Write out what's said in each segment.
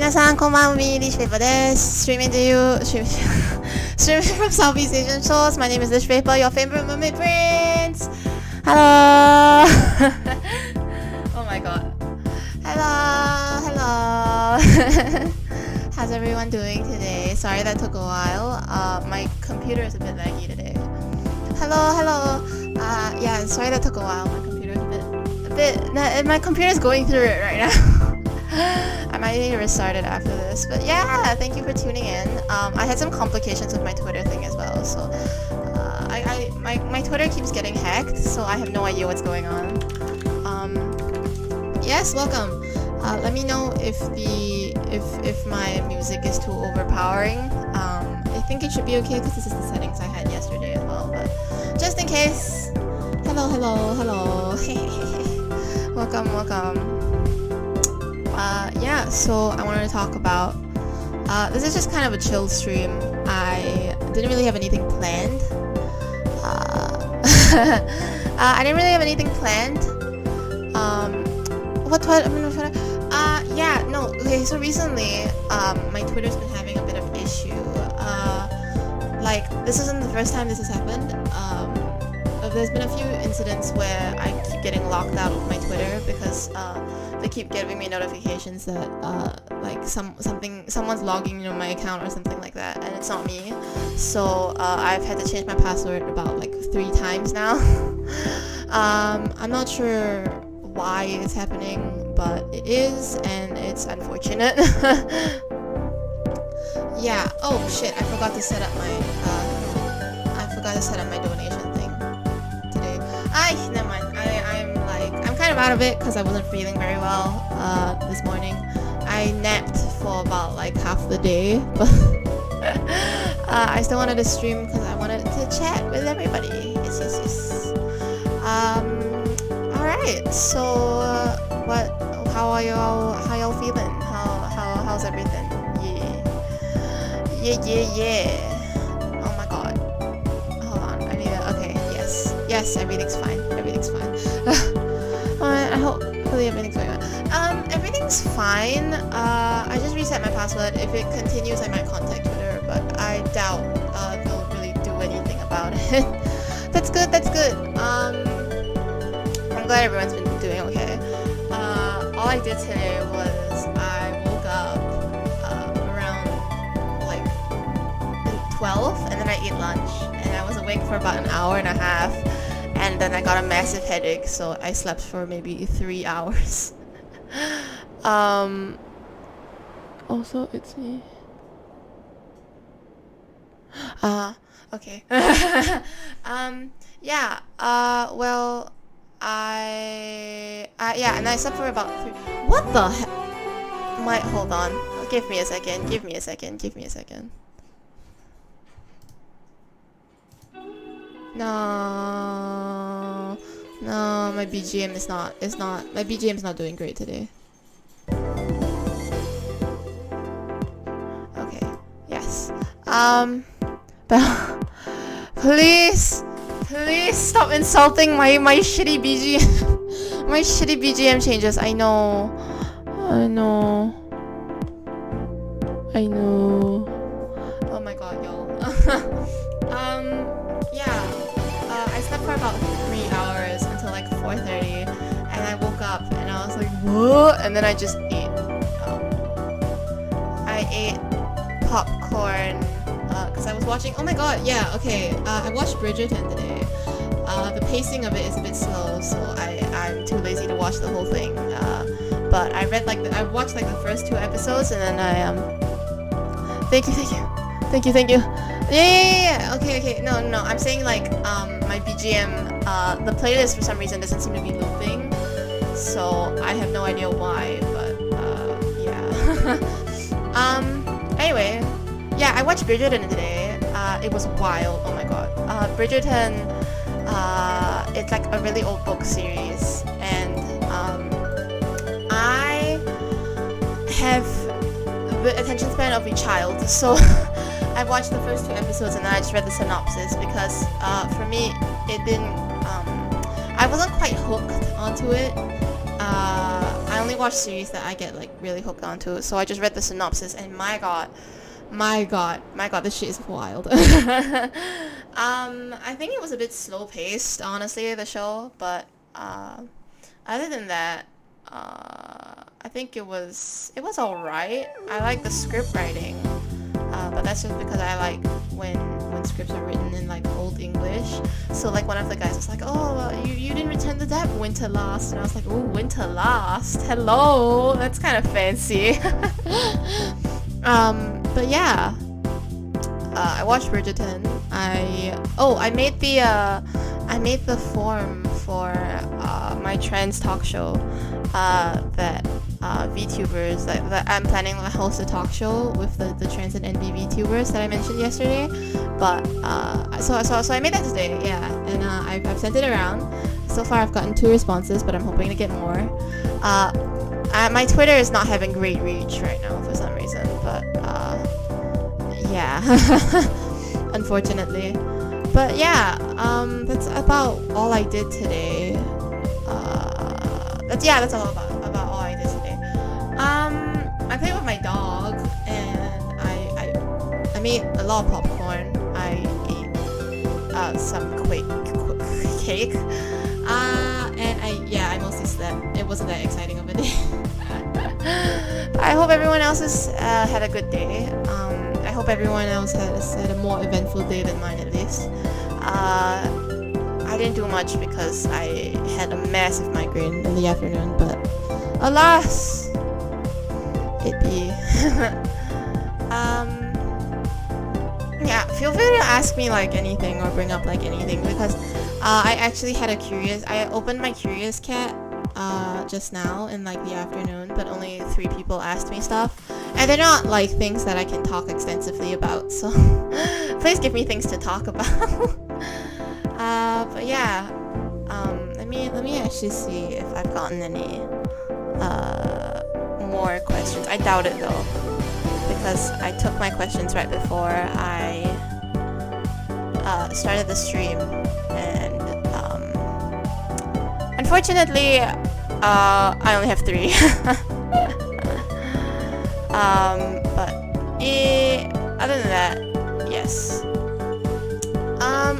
皆さんこんばんは、Licht Vapour です。Streaming to you, streaming from Southeast Asian shores. My name is Licht Vapour, your favorite mermaid prince. Hello. Oh my god. Hello. How's everyone doing today? Sorry that took a while. My computer is a bit laggy today. Hello. Yeah, sorry that took a while. My computer is my computer is going through it right now. I might need to restart it after this, but yeah, thank you for tuning in. I had some complications with my Twitter thing as well, so my Twitter keeps getting hacked, so I have no idea what's going on. Yes, welcome. Let me know if my music is too overpowering. I think it should be okay because this is the settings I had yesterday as well, but just in case. Hello. Welcome. Yeah, so I wanted to talk about, this is just kind of a chill stream. I didn't really have anything planned. Okay, so recently, my Twitter's been having a bit of issue. Like, this isn't the first time this has happened. There's been a few incidents where I keep getting locked out of my Twitter because they keep giving me notifications that like someone's logging into my account or something like that, and it's not me. So I've had to change my password about like 3 times now. I'm not sure why it's happening, but it is, and it's unfortunate. Yeah. Oh shit! I forgot to set up my donation thing today. Never mind. I'm kind of out of it because I wasn't feeling very well this morning. I napped for about like half the day, but I still wanted to stream because I wanted to chat with everybody. Yes. All right. So how are y'all? How y'all feeling? How's everything? Yeah. Oh my god. Hold on. I need to. Okay. Yes. Everything's fine. I hope everything's going on. Everything's fine. I just reset my password. If it continues, I might contact Twitter, but I doubt they'll really do anything about it. That's good. I'm glad everyone's been doing okay. All I did today was I woke up around like 12, and then I ate lunch, and I was awake for about an hour and a half. And then I got a massive headache, so I slept for maybe 3 hours. Also, it's me. Okay. Yeah, well, yeah, and I slept for about 3... What the heck? Hold on. Give me a second. No, my BGM is not doing great today. Okay, yes. But please stop insulting my shitty BGM. My shitty BGM changes. I know. Oh my god, y'all. Yeah. I slept for about 3 hours until like 4:30, and I woke up and I was like, what? And then I just ate. I ate popcorn because I was watching. Oh my god, yeah. Okay. I watched Bridgerton today. The pacing of it is a bit slow, so I'm too lazy to watch the whole thing. But I watched like the first 2 episodes, and then I Thank you. Yeah. Okay. No. I'm saying like my BGM, the playlist for some reason doesn't seem to be looping, so I have no idea why. But yeah. Anyway, yeah, I watched Bridgerton today. It was wild. Oh my god. Bridgerton. It's like a really old book series, and I have the attention span of a child, so I watched the first 2 episodes and then I just read the synopsis because for me it didn't I wasn't quite hooked onto it I only watch series that I get like really hooked onto. So I just read the synopsis, and my god, this shit is wild. I think it was a bit slow paced, honestly, the show, but other than that, I think it was alright. I like the script writing, but that's just because I like when scripts are written in like old English. So like one of the guys was like, "Oh, you didn't return the debt, winter last," and I was like, "Oh, winter last? Hello, that's kind of fancy." But yeah, I watched Bridgerton. I made the form for my trans talk show that Vtubers that I'm planning to host a talk show with the trans and NB Vtubers that I mentioned yesterday. But so I made that today, yeah, and I've sent it around. So far I've gotten 2 responses, but I'm hoping to get more. My Twitter is not having great reach right now for some reason, but yeah, unfortunately. But yeah, that's about all I did today. That's all about all I did today. I played with my dog, and I made a lot of popcorn. I ate some cake, and I mostly slept. It wasn't that exciting of a day. I hope everyone else has had a good day. I hope everyone else has had a more eventful day than mine, at least. I didn't do much because I had a massive migraine in the afternoon, but alas, it be. Yeah, feel free to ask me like anything or bring up like anything, because I actually had I opened my Curious Cat just now in like the afternoon, but only 3 people asked me stuff, and they're not like things that I can talk extensively about, so please give me things to talk about. But yeah, let me actually see if I've gotten any more questions. I doubt it though, because I took my questions right before I started the stream, and unfortunately I only have 3. But other than that, yes.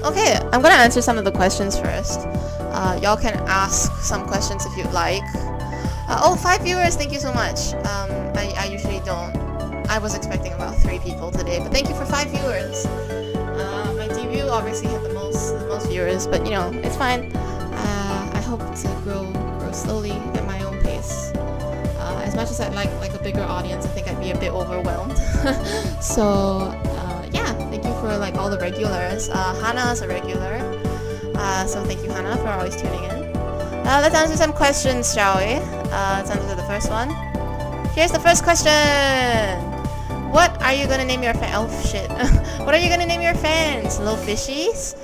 Okay, I'm gonna answer some of the questions first. Y'all can ask some questions if you'd like. 5 viewers, thank you so much. I usually don't. I was expecting about 3 people today, but thank you for 5 viewers. My debut obviously had the most viewers, but you know, it's fine. I hope to grow slowly at my own pace. As much as I'd like a bigger audience, I think I'd be a bit overwhelmed. So yeah, thank you for like all the regulars. Hannah's a regular, so thank you, Hannah, for always tuning in. Let's answer some questions, shall we? Let's answer the first one. Here's the first question. What are you gonna name your What are you gonna name your fans? Little fishies?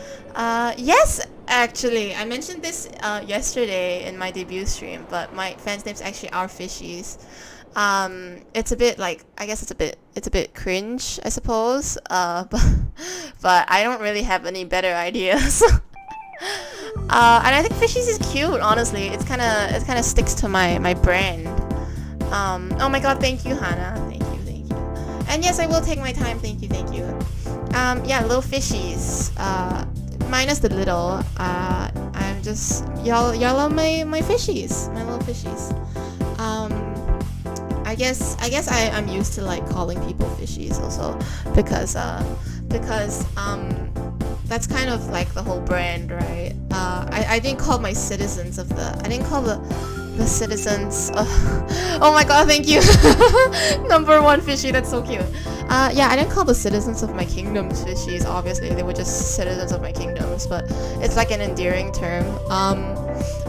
Yes, actually, I mentioned this yesterday in my debut stream, but my fans' names actually are fishies. It's a bit like, I guess it's a bit cringe, I suppose. But I don't really have any better ideas. And I think fishies is cute, honestly. It kind of sticks to my brand. Oh my god, thank you, Hannah. Thank you. And yes, I will take my time. Thank you. Yeah, little fishies. Minus the little. I'm just y'all are my fishies, my little fishies. I guess I'm used to like calling people fishies also, because that's kind of like the whole brand, right? I didn't call my citizens of the. I didn't call the citizens. Oh my god, thank you. Number 1 fishy, that's so cute. Yeah, I didn't call the citizens of my kingdoms fishies. Obviously, they were just citizens of my kingdoms, but it's like an endearing term.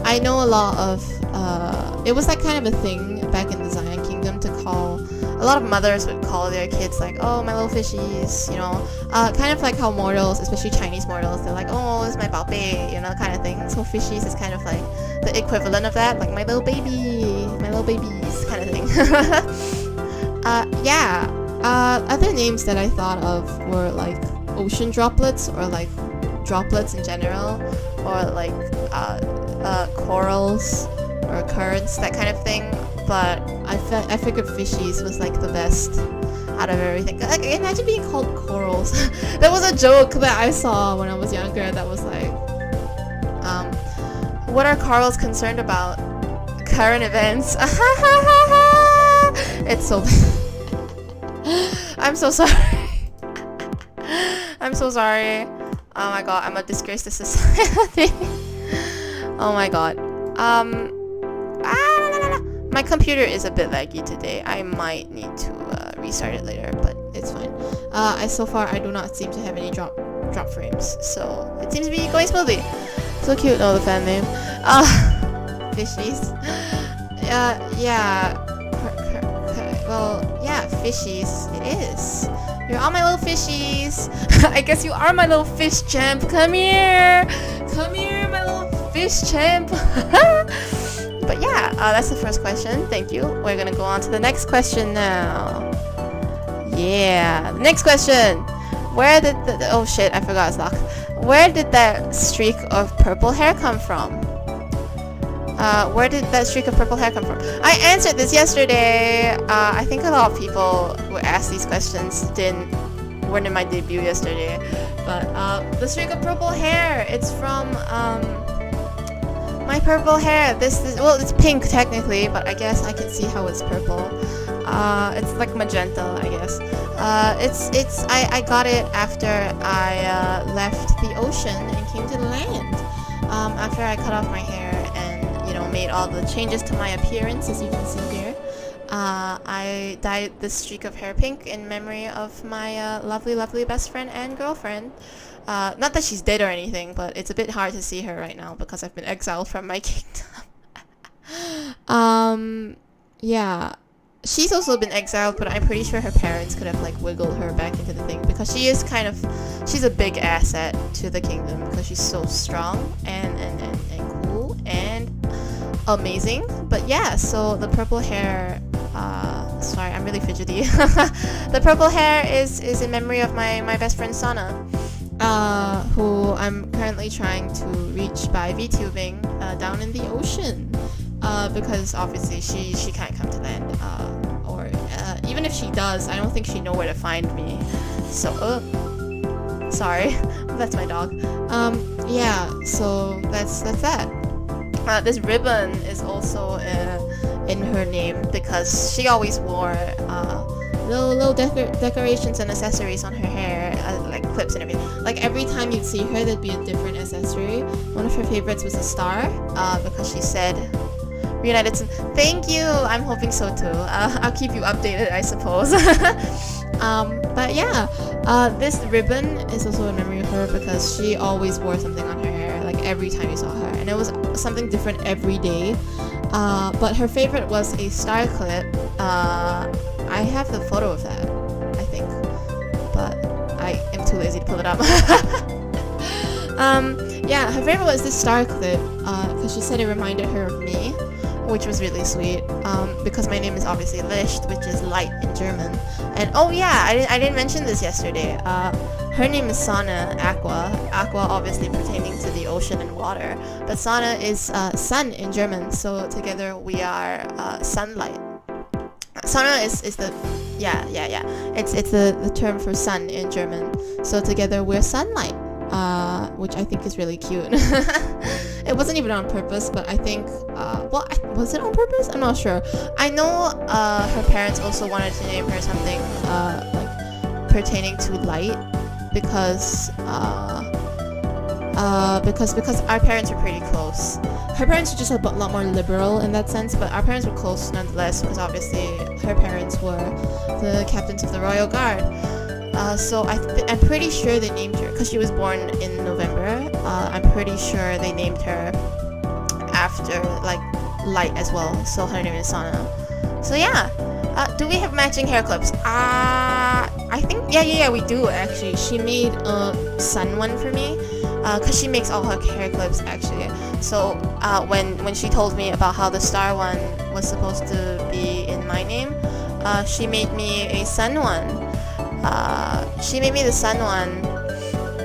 I know a lot of. It was like kind of a thing back in the Zion Kingdom to call. A lot of mothers would call their kids like, "Oh, my little fishies," you know, kind of like how mortals, especially Chinese mortals, they're like, "Oh, it's my baobei," you know, kind of thing. So fishies is kind of like the equivalent of that, like my little babies, kind of thing. Yeah. Other names that I thought of were like ocean droplets, or like droplets in general, or like corals, or currents, that kind of thing. But I figured fishies was like the best out of everything. Like, imagine being called corals. That was a joke that I saw when I was younger. That was like, what are corals concerned about? Current events. It's so bad. I'm so sorry. I'm so sorry. Oh my god, I'm a disgrace to society. Oh my god. My computer is a bit laggy today. I might need to restart it later, but it's fine. So far, I do not seem to have any drop frames, so it seems to be going smoothly. So cute. Oh, the fan name. Fishies. Yeah. Well, yeah, fishies. It is. You're all my little fishies. I guess you are my little fish champ. Come here. Come here, my little fish champ. But yeah, that's the first question. Thank you. We're gonna go on to the next question now. Yeah, the next question. Where did oh shit, I forgot it's locked. Where did that streak of purple hair come from? Where did that streak of purple hair come from? I answered this yesterday. I think a lot of people who asked these questions weren't in my debut yesterday. But the streak of purple hair, it's from my purple hair. Well, it's pink technically, but I guess I can see how it's purple. It's like magenta, I guess. I got it after I left the ocean and came to the land. After I cut off my hair and made all the changes to my appearance, as you can see here. I dyed this streak of hair pink in memory of my lovely best friend and girlfriend. Not that she's dead or anything, but it's a bit hard to see her right now because I've been exiled from my kingdom. Yeah. She's also been exiled, but I'm pretty sure her parents could have like wiggled her back into the thing because she's a big asset to the kingdom because she's so strong and cool and amazing. But yeah, so the purple hair, sorry, I'm really fidgety. The purple hair is in memory of my best friend Sana, who I'm currently trying to reach by VTubing down in the ocean. Because obviously she can't come to land, or even if she does, I don't think she know where to find me. So, sorry, that's my dog. Yeah, so that's that. This ribbon is also in her name because she always wore little decorations and accessories on her hair, like clips and everything. Like every time you'd see her, there'd be a different accessory. One of her favorites was a star, because she said reunited soon. Thank you! I'm hoping so too. I'll keep you updated, I suppose. But yeah, this ribbon is also in memory of her because she always wore something on her hair, like every time you saw her, and it was something different every day. But her favorite was a star clip. I have the photo of that, I think, but I am too lazy to pull it up. Yeah, her favorite was this star clip because she said it reminded her of me, which was really sweet, because my name is obviously Licht, which is light in German. And oh yeah, I didn't mention this yesterday. Her name is Sana Aqua obviously pertaining to the ocean and water, but Sana is sun in German, so together we are sunlight. Sana is the it's the term for sun in German, so together we're sunlight. Which I think is really cute. It wasn't even on purpose, but I think, was it on purpose? I'm not sure. I know her parents also wanted to name her something like pertaining to light, because our parents were pretty close. Her parents were just a lot more liberal in that sense, but our parents were close nonetheless, because obviously her parents were the captains of the Royal Guard. So I'm pretty sure they named her, because she was born in November, I'm pretty sure they named her after, like, light as well, so her name is Sana. So yeah, do we have matching hair clips? I think, yeah, we do actually. She made a sun one for me, because she makes all her hair clips actually. So when she told me about how the star one was supposed to be in my name, she made me a sun one. She made me the sun one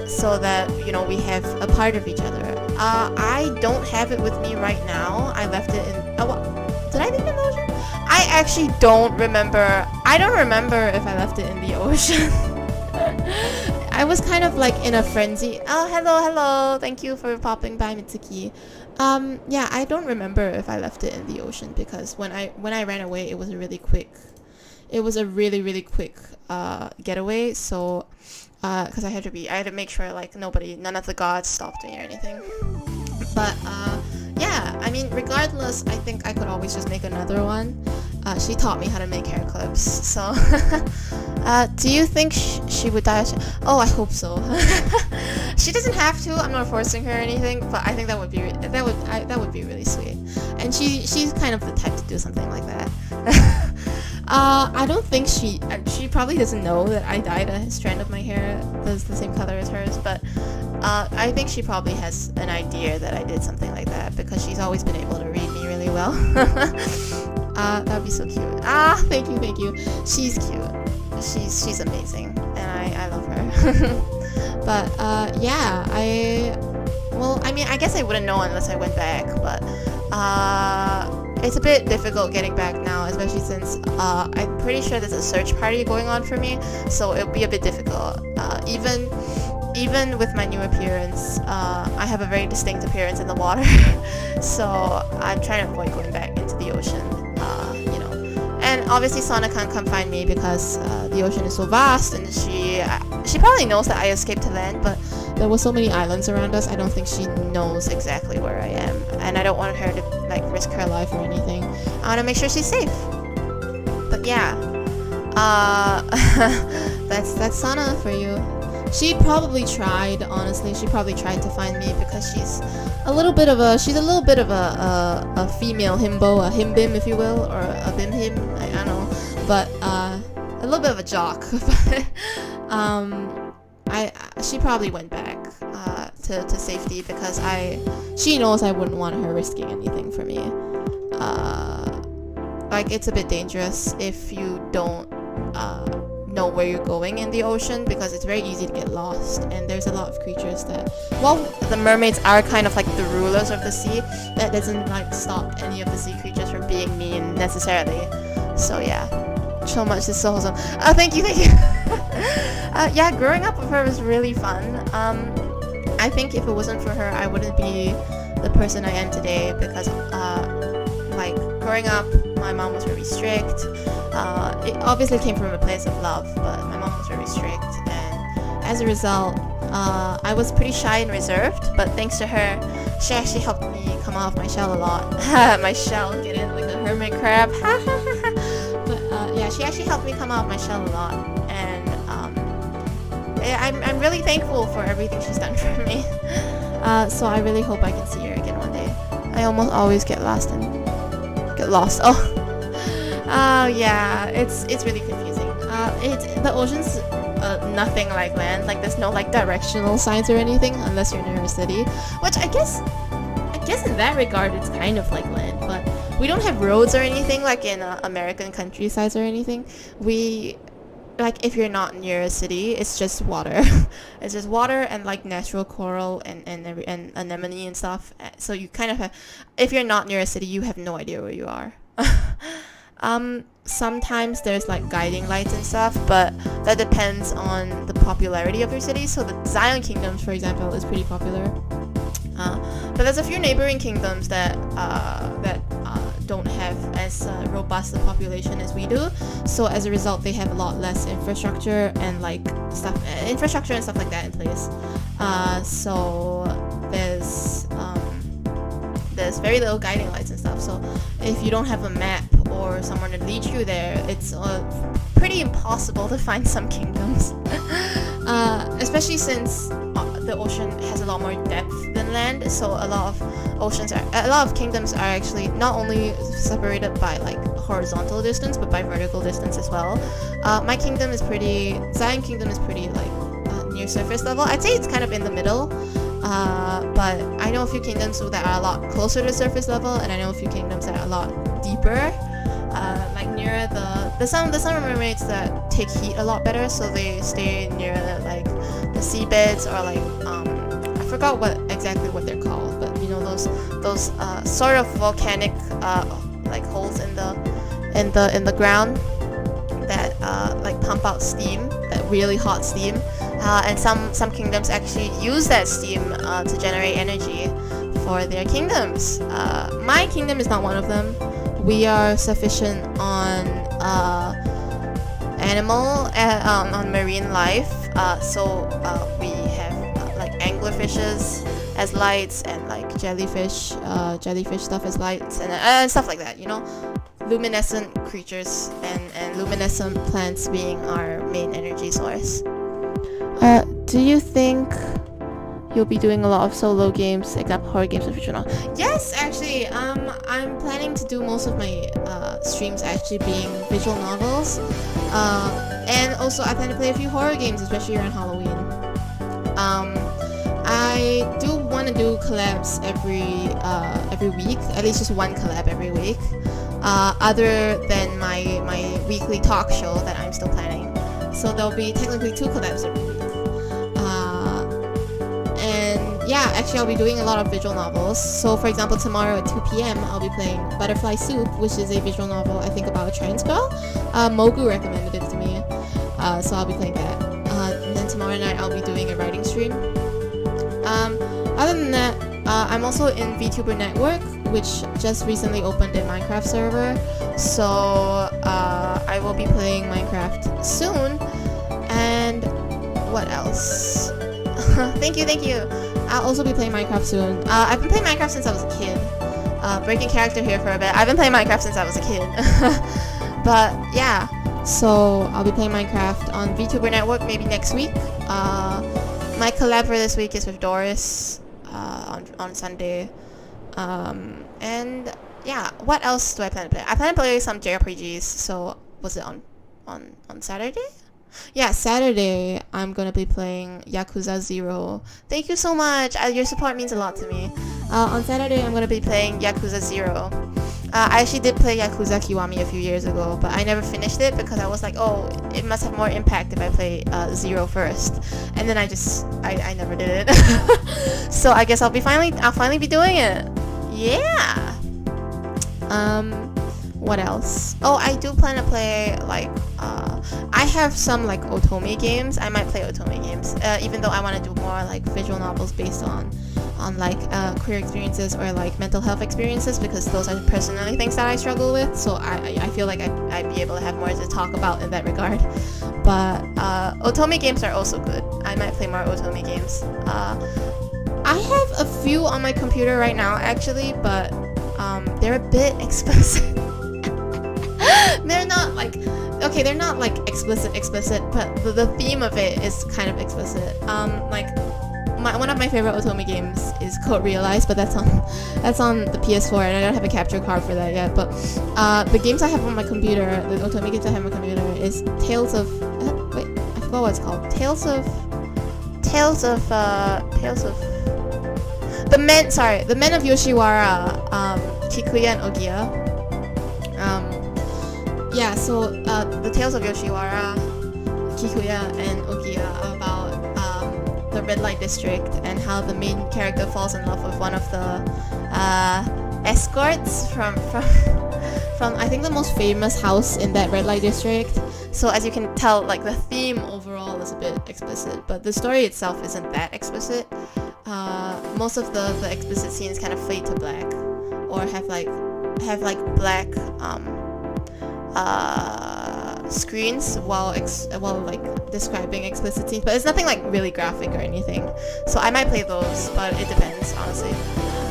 so that, we have a part of each other. I don't have it with me right now. I left it in... did I leave it in the ocean? I actually don't remember. I don't remember if I left it in the ocean. I was kind of like in a frenzy. Oh, hello. Thank you for popping by, Mitsuki. Yeah, I don't remember if I left it in the ocean because when I ran away, it was a really quick... It was a really quick getaway, so... because I had to make sure like none of the gods stopped me or anything. But yeah, I mean, regardless, I think I could always just make another one. She taught me how to make hair clips, so do you think she would die? Oh, I hope so. She doesn't have to. I'm not forcing her or anything, but I think that would be really sweet. And she's kind of the type to do something like that. I don't think she probably doesn't know that I dyed a strand of my hair that's the same color as hers, but I think she probably has an idea that I did something like that because she's always been able to read me really well. That would be so cute. Thank you. She's cute. She's amazing, and I love her. But yeah, I mean, I guess I wouldn't know unless I went back, but it's a bit difficult getting back now, especially since I'm pretty sure there's a search party going on for me, so it'll be a bit difficult. Even with my new appearance, I have a very distinct appearance in the water, so I'm trying to avoid going back into the ocean, you know. And obviously Sana can't come find me because the ocean is so vast, and she probably knows that I escaped to land, but there were so many islands around us, I don't think she knows exactly where I am, and I don't want her to like risk her life or anything. I want to make sure she's safe. But yeah, that's Sana for you. She probably tried, honestly. She probably tried to find me because she's a little bit of a female himbo, a himbim if you will, or a bimhim, I don't know, but a little bit of a jock. She probably went back to safety because she knows I wouldn't want her risking anything for me. Like, it's a bit dangerous if you don't know where you're going in the ocean because it's very easy to get lost, and there's a lot of creatures that, well, the mermaids are kind of like the rulers of the sea. That doesn't like stop any of the sea creatures from being mean necessarily. So yeah, so much is so wholesome. Thank you. Yeah, growing up with her was really fun. I think if it wasn't for her, I wouldn't be the person I am today because like growing up, my mom was very strict. It obviously came from a place of love, but my mom was very strict, and as a result, I was pretty shy and reserved, but thanks to her, she actually helped me come off my shell a lot. My shell, get it? Like a hermit crab. But yeah, she actually helped me come off my shell a lot, and I'm really thankful for everything she's done for me. So I really hope I can see her again one day. I almost always get lost. Oh yeah, it's really confusing. The ocean's nothing like land. Like, there's no like directional signs or anything unless you're near a city, which I guess in that regard it's kind of like land, but we don't have roads or anything like in American countrysides or anything. We, like, if you're not near a city, it's just water. It's just water and like natural coral and anemone and stuff. So you kind of have, if you're not near a city, you have no idea where you are. Sometimes there's like guiding lights and stuff, but that depends on the popularity of your city. So the Zion Kingdoms, for example, is pretty popular. But there's a few neighboring kingdoms that don't have as robust a population as we do. So as a result, they have a lot less infrastructure and like stuff like that in place. So there's very little guiding lights and stuff. So if you don't have a map or someone to lead you there, it's pretty impossible to find some kingdoms. Especially since the ocean has a lot more depth than land, so a lot of kingdoms are actually not only separated by like horizontal distance but by vertical distance as well. Zion Kingdom is pretty like near surface level. I'd say it's kind of in the middle. But I know a few kingdoms that are a lot closer to surface level, and I know a few kingdoms that are a lot deeper, like near the some mermaids that take heat a lot better, so they stay near the seabeds, or like I forgot what exactly what they're called, but you know, those sort of volcanic like holes in the ground that like pump out steam, that really hot steam, and some kingdoms actually use that steam to generate energy for their kingdoms. My kingdom is not one of them. We are sufficient on on marine life, so we have like anglerfishes as lights, and like jellyfish stuff as lights, and stuff like that, you know, luminescent creatures and luminescent plants being our main energy source. Do you think you'll be doing a lot of solo games, except horror games and visual novels? Yes, actually, I'm planning to do most of my streams actually being visual novels, and also I plan to play a few horror games, especially around Halloween. I do want to do collabs every week, at least just one collab every week, other than my weekly talk show that I'm still planning. So there'll be technically 2 collabs every week. And yeah, actually I'll be doing a lot of visual novels. So for example, tomorrow at 2 p.m. I'll be playing Butterfly Soup, which is a visual novel I think about a trans girl. Mogu recommended it to me, so I'll be playing that. And then tomorrow night I'll be doing a writing stream. Other than that, I'm also in Vtuber Network, which just recently opened a Minecraft server, so I will be playing Minecraft soon. And what else? Thank you. I'll also be playing Minecraft soon. I've been playing Minecraft since I was a kid. Breaking character here for a bit. I've been playing Minecraft since I was a kid. But yeah, so I'll be playing Minecraft on Vtuber Network maybe next week. My collab for this week is with Doris on Sunday. And yeah, what else do I plan to play? I plan to play some JRPGs. So was it on Saturday? Yeah, Saturday I'm gonna be playing Yakuza 0. Thank you so much. Your support means a lot to me. On Saturday I'm gonna be playing Yakuza 0. I actually did play Yakuza Kiwami a few years ago, but I never finished it because I was like, oh, it must have more impact if I play 0 first. And then I never did it. So I guess I'll finally be doing it. Yeah. What else? Oh, I do plan to play like I have some like otome games. I might play otome games, even though I want to do more like visual novels based on like queer experiences or like mental health experiences, because those are personally things that I struggle with. So I feel like I'd be able to have more to talk about in that regard. But otome games are also good. I might play more otome games. I have a few on my computer right now actually, but they're a bit explicit. They're not like, okay, they're not like explicit, but the theme of it is kind of explicit. Like one of my favorite otome games is Code Realize, but that's on the PS4, and I don't have a capture card for that yet. But the games I have on my computer, the otome games I have on my computer, is Tales of wait, I forgot what it's called. Tales of the Men of Yoshiwara, Kikuya and Ogiya. Yeah, so the Tales of Yoshiwara, Kikuya, and Ogiya are about the red light district and how the main character falls in love with one of the escorts from I think the most famous house in that red light district. So as you can tell, like the theme overall is a bit explicit, but the story itself isn't that explicit. Most of the explicit scenes kind of fade to black, or have black screens while like describing explicit scenes, but it's nothing like really graphic or anything. So I might play those, but it depends, honestly.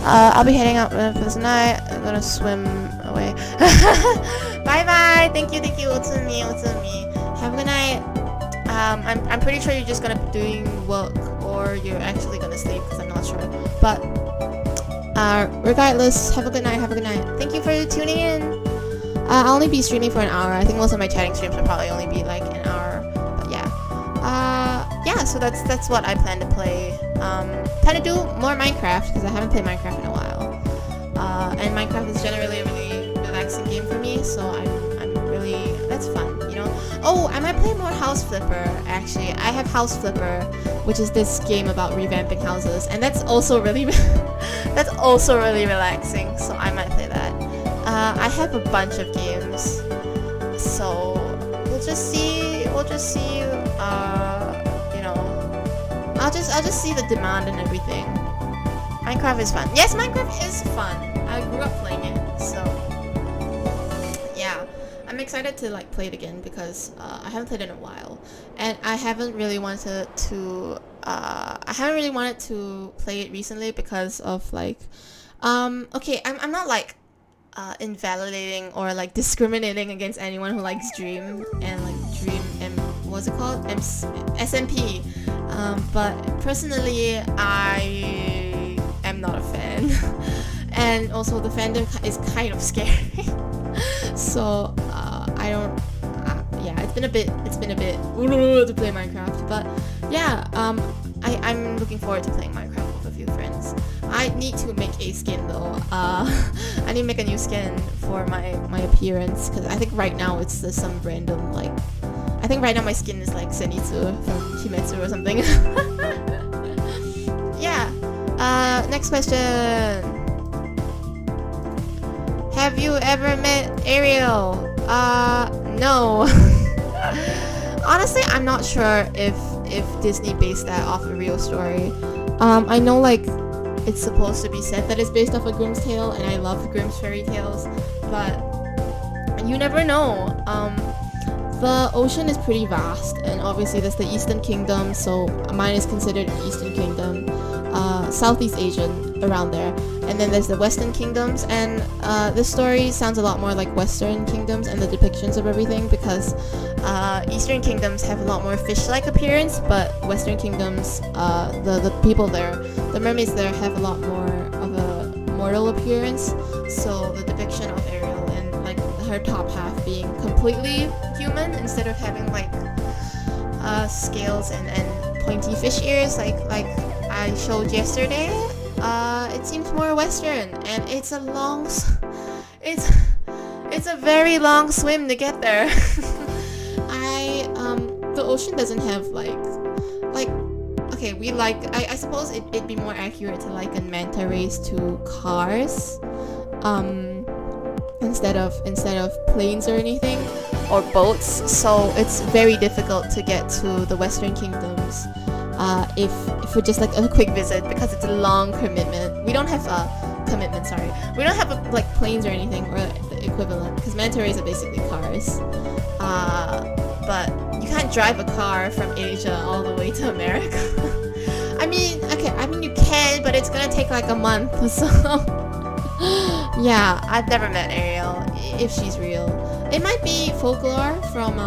I'll be heading out for tonight. I'm gonna swim away. Bye bye. Thank you. Otsumi. Have a good night. I'm pretty sure you're just gonna be doing work, or you're actually gonna sleep, because I'm not sure. But regardless, have a good night. Thank you for tuning in. I'll only be streaming for an hour. I think most of my chatting streams will probably only be like an hour. But yeah. Yeah, so that's what I plan to play. Plan to do more Minecraft, because I haven't played Minecraft in a while. And Minecraft is generally a really relaxing game for me, so I'm really that's fun, you know. Oh, I might play more House Flipper. Actually, I have House Flipper, which is this game about revamping houses, and that's also really relaxing. So I might play that. I have a bunch of games, so we'll just see. You know, I'll just see the demand and everything. Minecraft is fun. Yes, Minecraft is fun. I grew up playing it, so yeah. I'm excited to like play it again because I haven't played it in a while, and I haven't really wanted to play it recently because of like okay, I'm not like invalidating or like discriminating against anyone who likes Dream and like Dream and what's it called, SMP, but personally I am not a fan. And also the fandom is kind of scary. So I don't yeah, it's been a bit to play Minecraft, but yeah, I'm looking forward to playing Minecraft with a few friends. I need to make a skin though. I need to make a new skin for my appearance, because I think right now it's just some random like, I think right now my skin is like Zenitsu from Kimetsu or something. Yeah. Next question. Have you ever met Ariel? No. Honestly, I'm not sure if Disney based that off a real story. I know like it's supposed to be said that it's based off a Grimm's tale, and I love Grimm's fairy tales, but you never know. The ocean is pretty vast, and obviously there's the Eastern Kingdom, so mine is considered an Eastern Kingdom, Southeast Asian, around there. And then there's the Western Kingdoms, and the story sounds a lot more like Western Kingdoms and the depictions of everything, because Eastern Kingdoms have a lot more fish-like appearance, but Western Kingdoms, the people there, the mermaids there, have a lot more of a mortal appearance. So the depiction of Ariel and like her top half being completely human instead of having like scales and pointy fish ears like I showed yesterday. It seems more Western, and it's a long it's a very long swim to get there. The ocean doesn't have like okay, we like, I suppose it'd be more accurate to liken manta rays to cars, instead of planes or anything, or boats. So it's very difficult to get to the Western Kingdoms if for just like a quick visit, because it's a long commitment. We don't have we don't have like planes or anything, or the equivalent, because manta rays are basically cars. But you can't drive a car from Asia all the way to America. I mean you can, but it's gonna take like a month. So yeah, I've never met Ariel, if she's real. It might be folklore from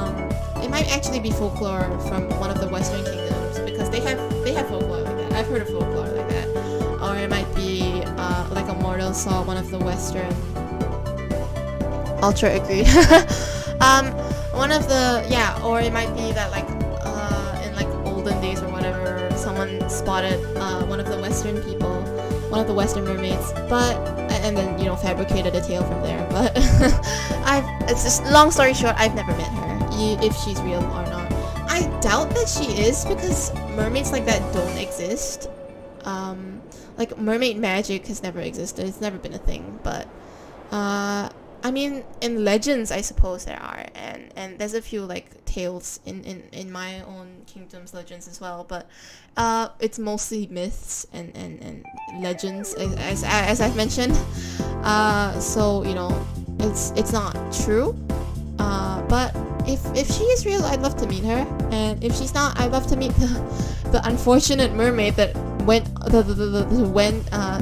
it might actually be folklore from one of the Western Kingdoms, because they have folklore like that. I've heard of folklore like that. Or it might be like a mortal saw one of the Western. Ultra agreed. One of the, yeah, or it might be that like in like olden days or whatever, someone spotted one of the Western people, one of the Western mermaids, but and then, you know, fabricated a tale from there. But it's just, long story short, I've never met her, if she's real or not. I doubt that she is, because mermaids like that don't exist. Like mermaid magic has never existed. It's never been a thing. But I mean, in legends, I suppose there are, and there's a few like tales in my own kingdom's legends as well. But it's mostly myths and legends, as I've mentioned. So you know, it's not true. But if she is real, I'd love to meet her, and if she's not, I'd love to meet the unfortunate mermaid that went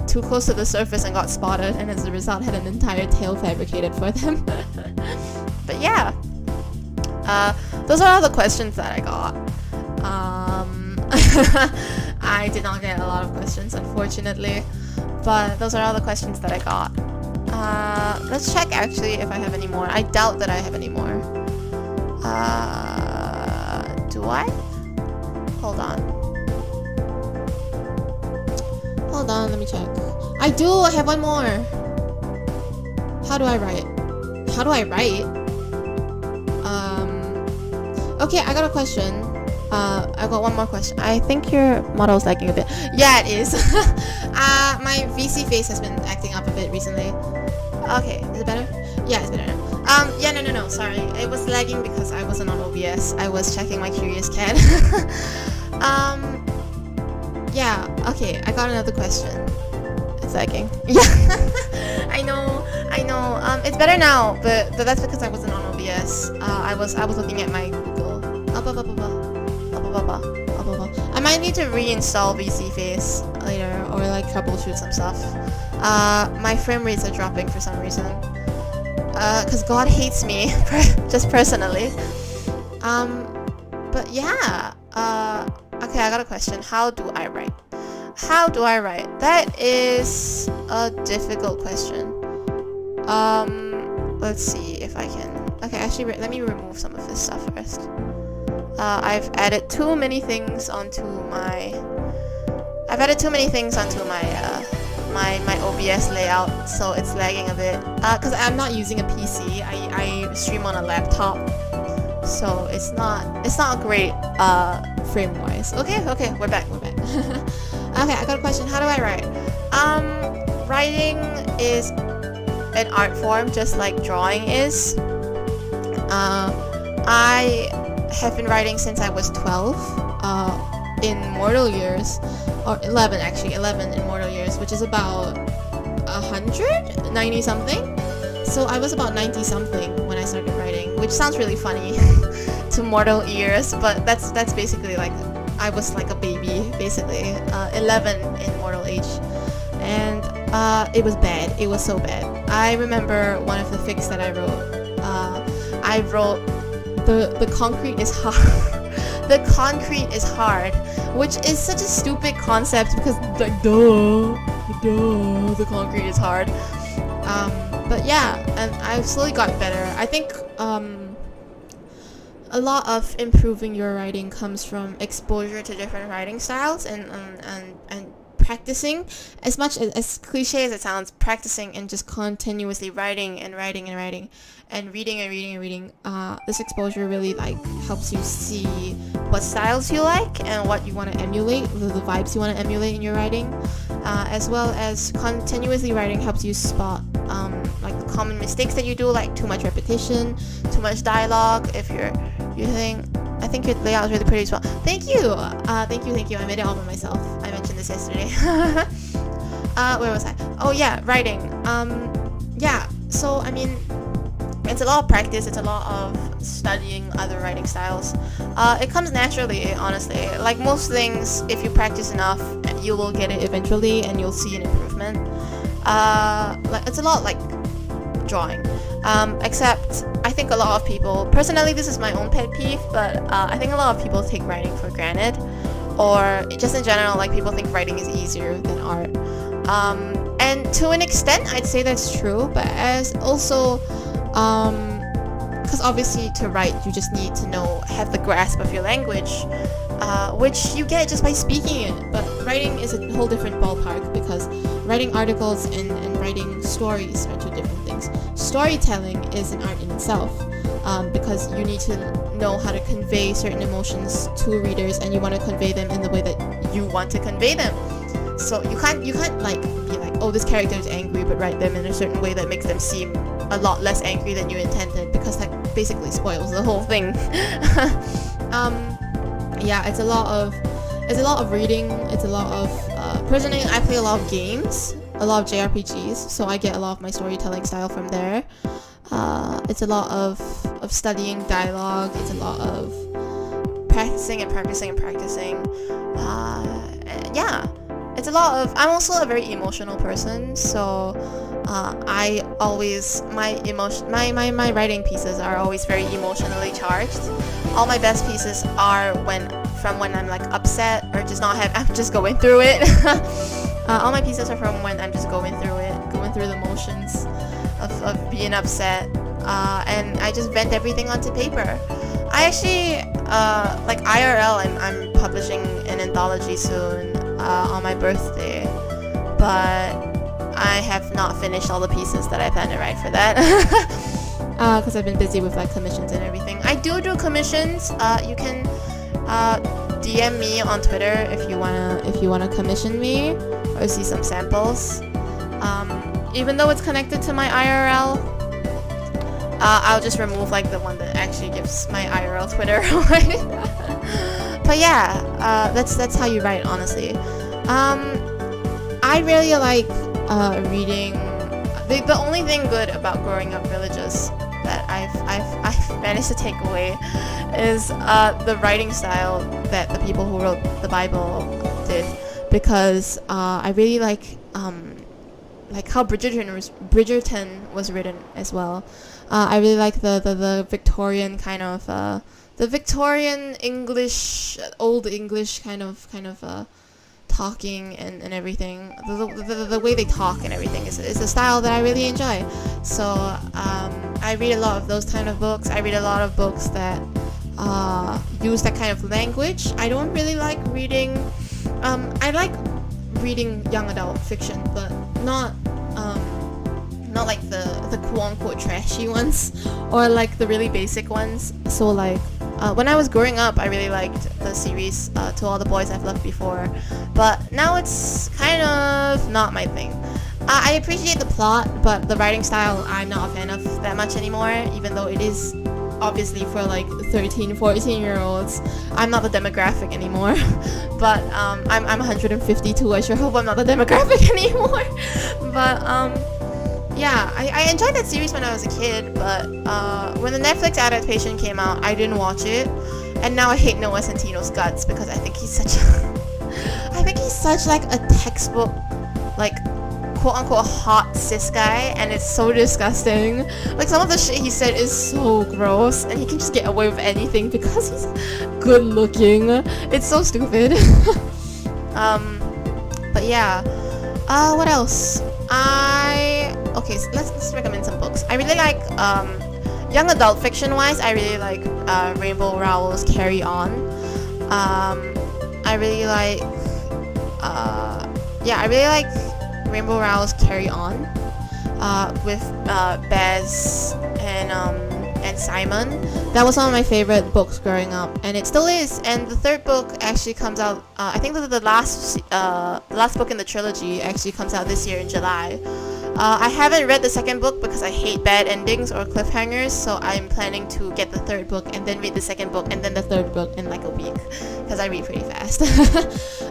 too close to the surface and got spotted, and as a result had an entire tale fabricated for them. But yeah, those are all the questions that I got. I did not get a lot of questions, unfortunately, but those are all the questions that I got. Let's check actually if I have any more. I doubt that I have any more. Do I? Hold on, let me check. I have one more. How do I write? Okay, I got a question. I got one more question. I think your model's lagging a bit. Yeah, it is. My VC face has been acting up a bit recently. Okay, is it better? Yeah, it's better now. Yeah, no, sorry. It was lagging because I wasn't on OBS. I was checking my Curious Cat. Yeah, okay, I got another question. It's lagging. Yeah, I know. It's better now, but that's because I wasn't on OBS. I was looking at my Google. I might need to reinstall VC Face later, or like troubleshoot some stuff. My frame rates are dropping for some reason. Cause God hates me, just personally. But yeah. Okay, I got a question. How do I write? That is a difficult question. Let's see if I can. Okay, actually, let me remove some of this stuff first. I've added too many things onto my. My OBS layout, so it's lagging a bit. Cause I'm not using a PC. I stream on a laptop, so it's not great. Frame wise. Okay, we're back. Okay, I got a question. How do I write? Writing is an art form, just like drawing is. I have been writing since I was 12. In mortal years, or 11 in mortal years, which is about 190 something. So I was about 90 something when I started writing, which sounds really funny to mortal ears, but that's basically like I was like a baby, basically 11 in mortal age, and it was bad. It was so bad. I remember one of the fics that I wrote the concrete is hard. The concrete is hard, which is such a stupid concept because like duh, the concrete is hard. But yeah, and I've slowly got better. I think a lot of improving your writing comes from exposure to different writing styles and practicing. As much as cliche as it sounds, practicing and just continuously writing and reading. This exposure really like helps you see what styles you like and what you want to emulate, the vibes you want to emulate in your writing, as well as continuously writing helps you spot like the common mistakes that you do, like too much repetition, too much dialogue. If you're using, I think your layout is really pretty as well. Thank you. I made it all by myself. I mentioned this yesterday. Where was I? Oh yeah, writing. Yeah. So I mean, it's a lot of practice. It's a lot of studying other writing styles. It comes naturally, honestly. Like most things, if you practice enough, you will get it eventually, and you'll see an improvement. Like it's a lot like drawing. Except I think a lot of people, personally this is my own pet peeve, but I think a lot of people take writing for granted, or just in general, like people think writing is easier than art. And to an extent I'd say that's true, but as also because obviously to write you just need to have the grasp of your language, which you get just by speaking it. But writing is a whole different ballpark, because writing articles and writing stories are two different things. Storytelling is an art in itself, because you need to know how to convey certain emotions to readers, and you want to convey them in the way that you want to convey them. So you can't like be like, oh, this character is angry, but write them in a certain way that makes them seem a lot less angry than you intended, because that basically spoils the whole thing. Yeah, it's a lot of reading. It's a lot of personally, I play a lot of games, a lot of JRPGs, so I get a lot of my storytelling style from there. It's a lot of studying dialogue. It's a lot of practicing. Yeah, it's a lot of. I'm also a very emotional person, so I always my writing pieces are always very emotionally charged. All my best pieces are when I'm like upset or I'm just going through it. All my pieces are from when I'm just going through the motions of being upset, and I just vent everything onto paper. I actually like IRL. I'm publishing an anthology soon on my birthday, but I have not finished all the pieces that I plan to write for that. because I've been busy with like commissions and everything. I do commissions. You can DM me on Twitter if you wanna commission me or see some samples. Even though it's connected to my IRL, I'll just remove like the one that actually gives my IRL Twitter away. But yeah, that's how you write, honestly. I really like reading. The only thing good about growing up religious that I've managed to take away is the writing style that the people who wrote the Bible did, because I really like how Bridgerton was written as well. I really like the Victorian kind of the Victorian English, old English kind of talking and everything. The way they talk and everything is a style that I really enjoy. So I read a lot of those kind of books. I read a lot of books that use that kind of language. I don't really like reading. I like reading young adult fiction, but not like the quote-unquote trashy ones, or like the really basic ones. So like when I was growing up, I really liked the series To All the Boys I've Loved Before, but now it's kind of not my thing. I appreciate the plot, but the writing style I'm not a fan of that much anymore, even though it is obviously for like 13, 14-year-olds. I'm not the demographic anymore. But I'm 152. I sure hope I'm not the demographic anymore. But yeah, I enjoyed that series when I was a kid, but when the Netflix adaptation came out, I didn't watch it, and now I hate Noah Centino's guts because I think he's such like a textbook, like quote-unquote hot cis guy, and it's so disgusting. Like some of the shit he said is so gross, and he can just get away with anything because he's good looking. It's so stupid. But yeah, what else? Okay, so let's recommend some books. I really like young adult fiction wise. I really like Rainbow Rowell's Carry On. I really like Rainbow Rowell's Carry On with Baz and Simon. That was one of my favorite books growing up, and it still is. And the third book actually comes out. I think that the last book in the trilogy actually comes out this year in July. I haven't read the second book because I hate bad endings or cliffhangers, so I'm planning to get the third book and then read the second book and then the third book in like a week, because I read pretty fast.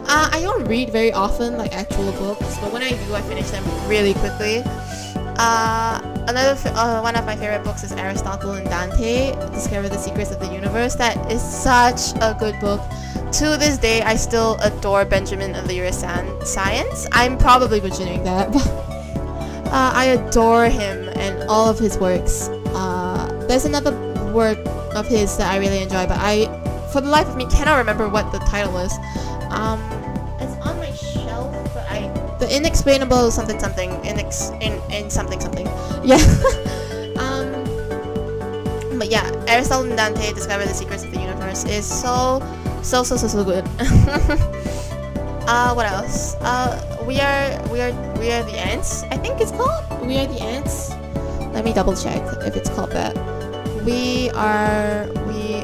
I don't read very often, like actual books, but when I do, I finish them really quickly. Another one of my favorite books is Aristotle and Dante, Discover the Secrets of the Universe. That is such a good book. To this day, I still adore Benjamin of the Year Science. I'm probably butchering that, but I adore him and all of his works. There's another work of his that I really enjoy, but I, for the life of me, cannot remember what the title is. It's on my shelf, but the Inexplainable something something in something something. Yeah. But yeah, Aristotle and Dante Discover the Secrets of the Universe is so good. What else? We are the Ants, I think it's called. We Are the Ants. Let me double check if it's called that. We are the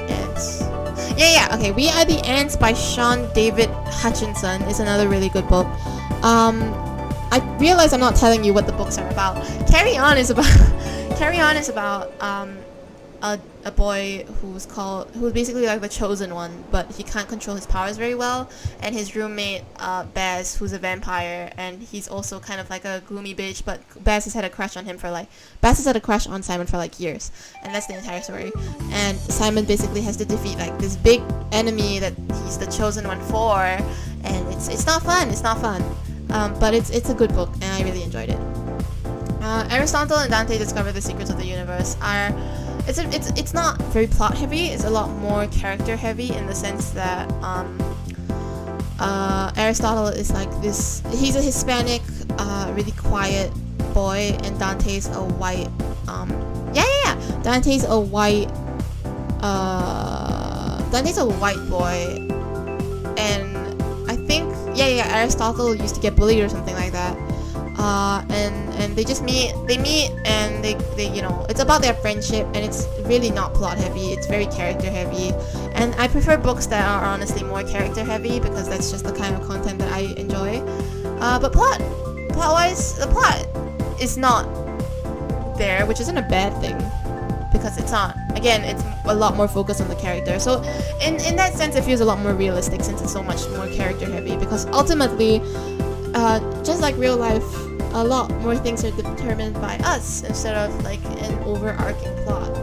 Ants. Yeah, okay. We Are the Ants by Sean David Hutchinson is another really good book. I realize I'm not telling you what the books are about. Carry On is about a boy who's basically like the chosen one, but he can't control his powers very well, and his roommate Baz, who's a vampire, and he's also kind of like a gloomy bitch, but Baz has had a crush on Simon for like years, and that's the entire story. And Simon basically has to defeat like this big enemy that he's the chosen one for, and it's not fun, but it's a good book, and I really enjoyed it. Aristotle and Dante Discover the Secrets of the Universe are it's not very plot heavy. It's a lot more character heavy in the sense that Aristotle is like this. He's a Hispanic, really quiet boy, and Dante's a white. Dante's a white boy, and I think Aristotle used to get bullied or something like that. and they just meet. They meet and they you know, it's about their friendship, and it's really not plot heavy. It's very character heavy, and I prefer books that are honestly more character heavy because that's just the kind of content that I enjoy. But plot-wise, the plot is not there, which isn't a bad thing because it's not. Again, it's a lot more focused on the character. So in that sense, it feels a lot more realistic since it's so much more character heavy. Because ultimately, just like real life, a lot more things are determined by us instead of like an overarching plot.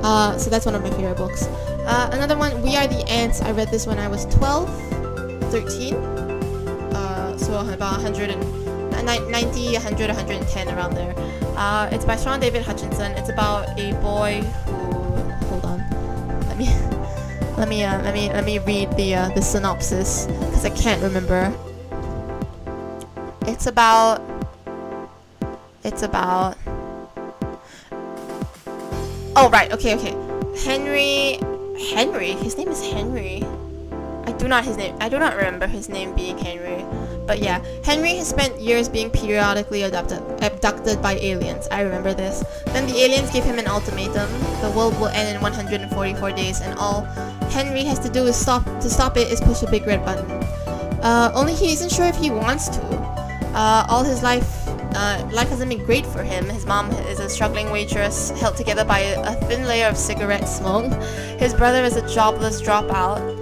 Yeah. So that's one of my favorite books. Another one, We Are the Ants. I read this when I was 12, 13. So about 190, 100, 110 around there. It's by Sean David Hutchinson. It's about a boy who. Hold on. Let me read the synopsis because I can't remember. It's about. Oh right. Okay. Henry. His name is Henry. I do not remember his name being Henry. But yeah, Henry has spent years being periodically abducted by aliens. I remember this. Then the aliens give him an ultimatum. The world will end in 144 days, and all Henry has to do is stop it is push a big red button. Only he isn't sure if he wants to. All his life hasn't been great for him. His mom is a struggling waitress held together by a thin layer of cigarette smoke. His brother is a jobless dropout.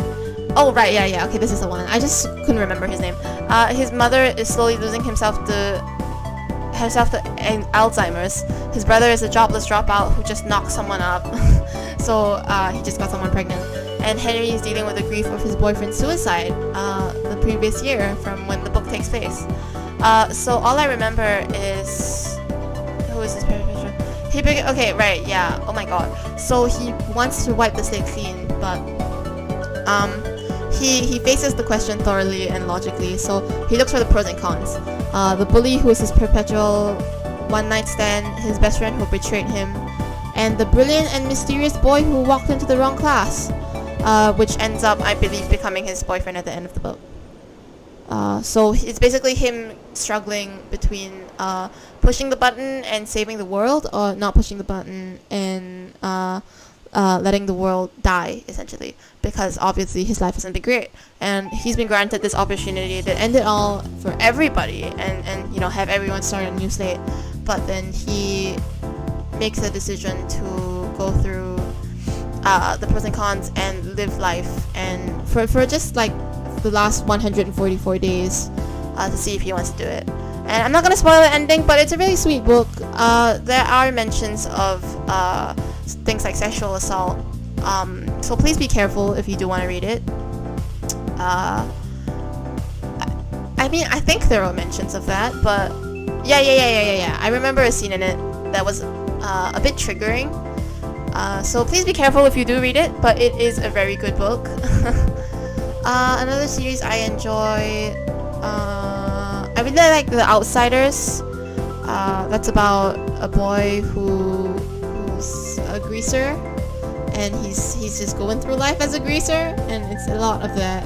Oh right, yeah. Okay, this is the one. I just couldn't remember his name. His mother is slowly losing herself to Alzheimer's. His brother is a jobless dropout who just knocked someone up. So he just got someone pregnant. And Henry is dealing with the grief of his boyfriend's suicide the previous year from when the book takes place. So all I remember is, who is this character? Okay, right, yeah. Oh my god. So he wants to wipe the slate clean, but he faces the question thoroughly and logically, so he looks for the pros and cons. The bully who is his perpetual one-night stand, his best friend who betrayed him, and the brilliant and mysterious boy who walked into the wrong class, which ends up, I believe, becoming his boyfriend at the end of the book. So it's basically him struggling between pushing the button and saving the world, or not pushing the button and letting the world die, essentially, because obviously his life hasn't been great, and he's been granted this opportunity to end it all for everybody and you know, have everyone start a new slate, but then he makes a decision to go through the pros and cons and live life, and for just like the last 144 days to see if he wants to do it. And I'm not gonna spoil the ending, but it's a really sweet book. There are mentions of things like sexual assault, so please be careful if you do want to read it. I mean, I think there are mentions of that, but yeah. I remember a scene in it that was a bit triggering. So please be careful if you do read it, but it is a very good book. Another series I enjoy, I really like The Outsiders. That's about a boy who's a greaser, and he's just going through life as a greaser, and it's a lot of that.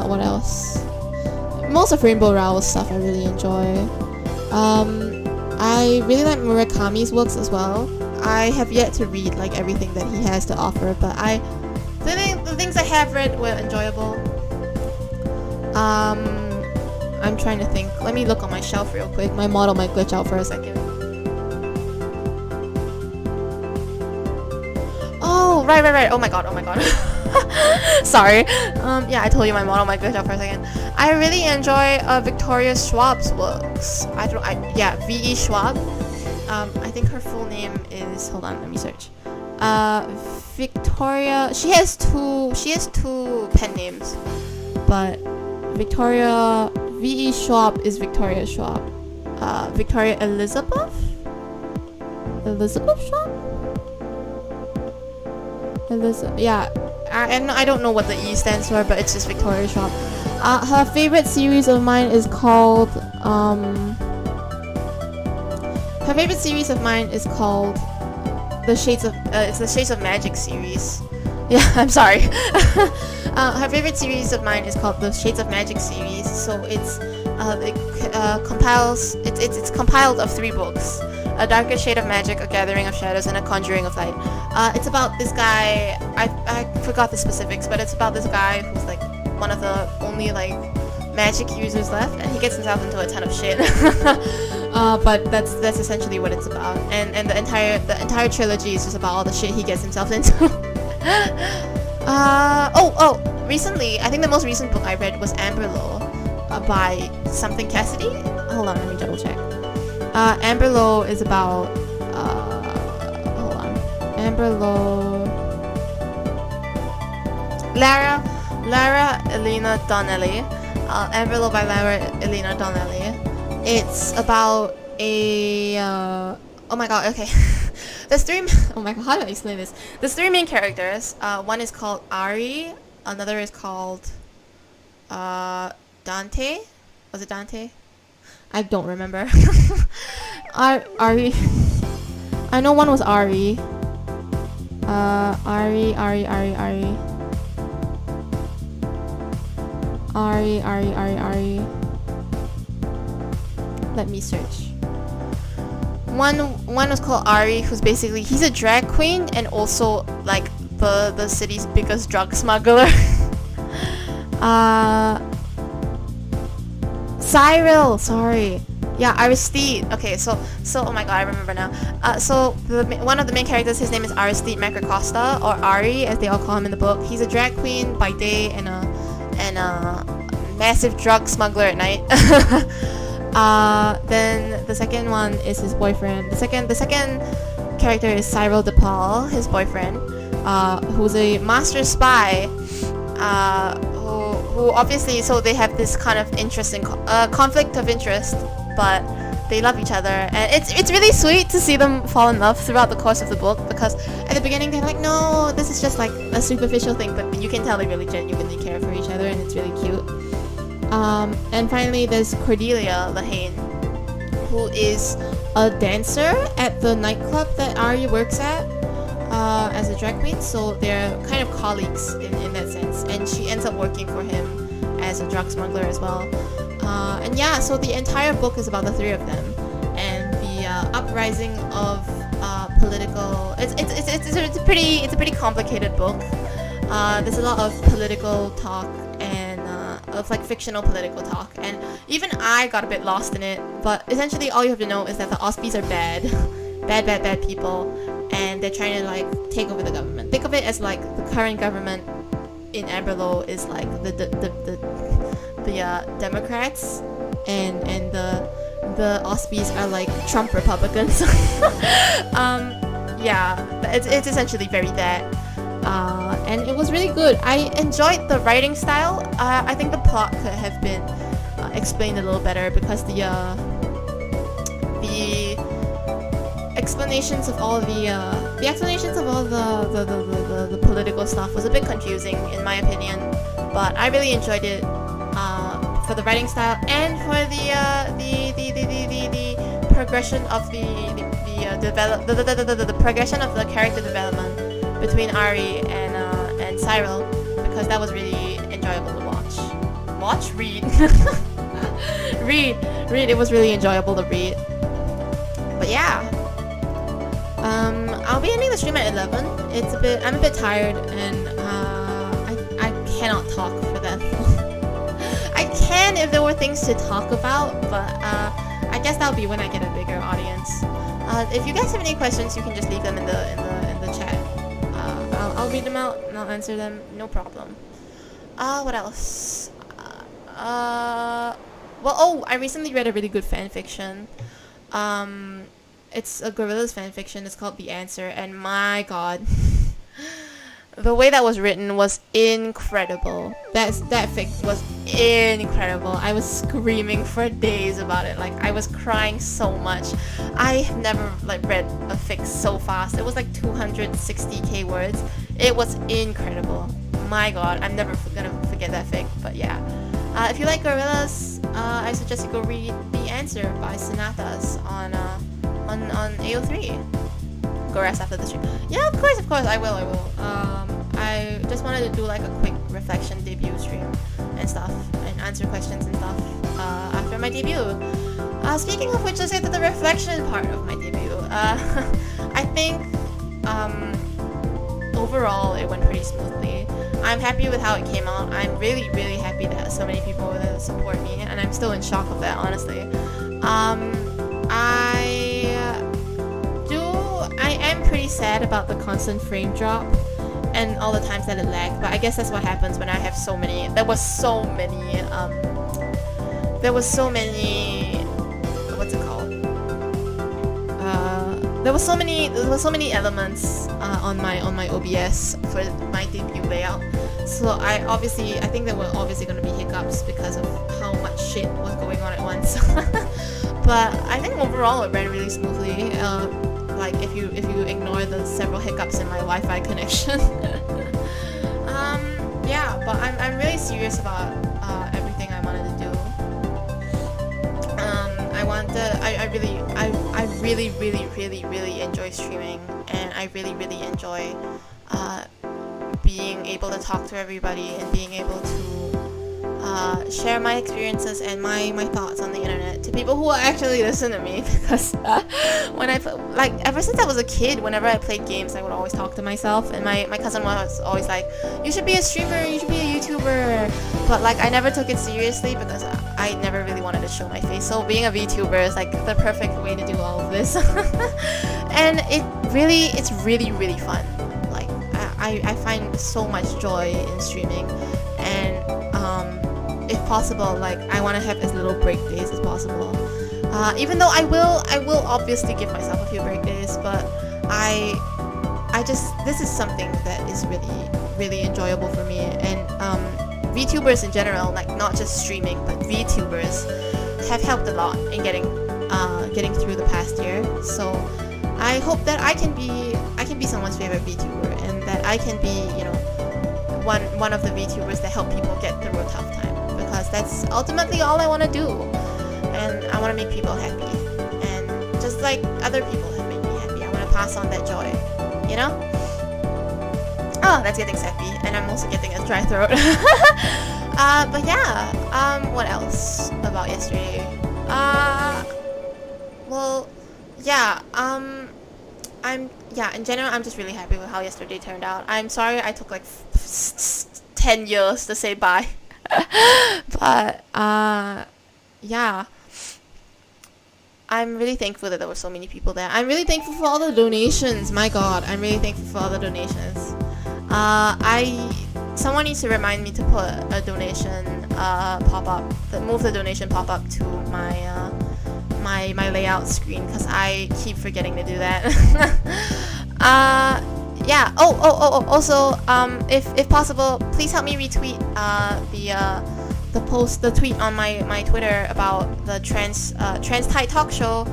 What else? Most of Rainbow Rowell's stuff I really enjoy. I really like Murakami's works as well. I have yet to read like everything that he has to offer, but the things I have read were enjoyable. I'm trying to think. Let me look on my shelf real quick. My model might glitch out for a second. Oh, right. Oh my god. Sorry. Yeah, I told you my model might glitch out for a second. I really enjoy Victoria Schwab's works. V.E. Schwab. I think her full name is, hold on, let me search. Victoria, she has two pen names, but Victoria V.E. Schwab is Victoria Schwab. Victoria Elizabeth Schwab? Yeah. I don't know what the E stands for, but it's just Victoria Schwab. Her favorite series of mine is called The Shades of Magic series. Yeah, I'm sorry. Her favorite series of mine is called the Shades of Magic series. So it's it's compiled of 3 books: A Darker Shade of Magic, A Gathering of Shadows, and A Conjuring of Light. It's about this guy. I forgot the specifics, but it's about this guy who's like one of the only like magic users left, and he gets himself into a ton of shit. But that's essentially what it's about, and the entire trilogy is just about all the shit he gets himself into. Recently, I think the most recent book I read was Amberlow by something Cassidy. Hold on, let me double check. Amberlow is about hold on. Amberlow. Lara Elena Donnelly. Amberlow by Lara Elena Donnelly. It's about a oh my god, okay. There's 3 oh my god, how do I explain this? There's 3 main characters. One is called Ari, another is called Dante. Was it Dante? I don't remember. Ari. I know one was Ari. Ari. Let me search. One was called Ari, who's basically, he's a drag queen and also like the city's biggest drug smuggler. Cyril, sorry. Yeah, Aristide. Okay, so oh my god, I remember now. So one of the main characters, his name is Aristide Macrocosta, or Ari as they all call him in the book. He's a drag queen by day and a massive drug smuggler at night. Then the second one is his boyfriend. The second character is Cyril DePaul, his boyfriend, who's a master spy. Who obviously, so they have this kind of interesting conflict of interest, but they love each other, and it's really sweet to see them fall in love throughout the course of the book, because at the beginning they're like, no, this is just like a superficial thing, but you can tell they really genuinely care for each other, and it's really cute. And finally there's Cordelia Lahane, who is a dancer at the nightclub that Ari works at as a drag queen, so they're kind of colleagues in that sense, and she ends up working for him as a drug smuggler as well. And yeah, so the entire book is about the 3 of them and the uprising of political. It's a pretty complicated book. There's a lot of political talk and of like fictional political talk, and even I got a bit lost in it. But essentially, all you have to know is that the Auspies are bad people, and they're trying to like take over the government. Think of it as like the current government in Amberlow is like the Democrats, and the Auspies are like Trump Republicans. Yeah, it's essentially very that. And it was really good. I enjoyed the writing style. I think the plot could have been explained a little better, because the explanations of all the political stuff was a bit confusing in my opinion, but I really enjoyed it for the writing style and for the progression of the progression of the character development between Ari and Cyril, because that was really enjoyable to read. read. It was really enjoyable to read. But yeah, I'll be ending the stream at 11. I'm a bit tired, and I cannot talk for that long. I can if there were things to talk about, but I guess that'll be when I get a bigger audience. If you guys have any questions, you can just leave them in the chat. I'll read them out and I'll answer them, no problem. What else? I recently read a really good fanfiction. It's a Gorillaz fanfiction. It's called The Answer, and my god, the way that was written was incredible. That fic was incredible. I was screaming for days about it. Like, I was crying so much. I have never read a fic so fast. It was like 260k words. It was incredible. My god, I'm never gonna forget that fic. But yeah, if you like Gorillaz, I suggest you go read The Answer by Sonatas on AO3. Go rest after the stream. Yeah, of course, I will. I just wanted to do like a quick reflection debut stream and stuff, and answer questions and stuff after my debut. Speaking of which, let's get to the reflection part of my debut. I think overall it went pretty smoothly. I'm happy with how it came out. I'm really, really happy that so many people were there to support me, and I'm still in shock of that, honestly. I am pretty sad about the constant frame drop and all the times that it lagged, but I guess that's what happens when I have so many. There was so many. What's it called? There was so many elements on my OBS for my debut layout. So I think there were obviously going to be hiccups because of how much shit was going on at once. But I think overall it ran really smoothly. Like if you ignore the several hiccups in my Wi-Fi connection. Yeah, but I'm really serious about everything I wanted to do. I really enjoy streaming, and I really enjoy being able to talk to everybody and being able to share my experiences and my thoughts on the internet to people who actually listen to me. Because when ever since I was a kid, whenever I played games, I would always talk to myself, and my cousin was always like, you should be a streamer, you should be a YouTuber. But like I never took it seriously because I never really wanted to show my face. So being a VTuber is like the perfect way to do all of this. And it's really fun. Like I find so much joy in streaming, and if possible, like I want to have as little break days as possible. Even though I will obviously give myself a few break days, but this is something that is really enjoyable for me. And VTubers in general, like not just streaming, but VTubers have helped a lot in getting through the past year. So I hope that I can be someone's favorite VTuber, and that I can be, you know, one of the VTubers that help people get through a tough time. Because that's ultimately all I want to do, and I want to make people happy, and just like other people have made me happy, I want to pass on that joy, you know? Oh, that's getting sappy, and I'm also getting a dry throat. But yeah, what else about yesterday? Well, yeah, in general, I'm just really happy with how yesterday turned out. I'm sorry I took like 10 years to say bye. But yeah, I'm really thankful that there were so many people there. I'm really thankful for all the donations. My god, I'm really thankful for all the donations. Someone needs to remind me to put a donation pop-up, move the donation pop-up to my my layout screen, because I keep forgetting to do that. Yeah. Also, if possible, please help me retweet the tweet on my Twitter about the trans Thai talk show,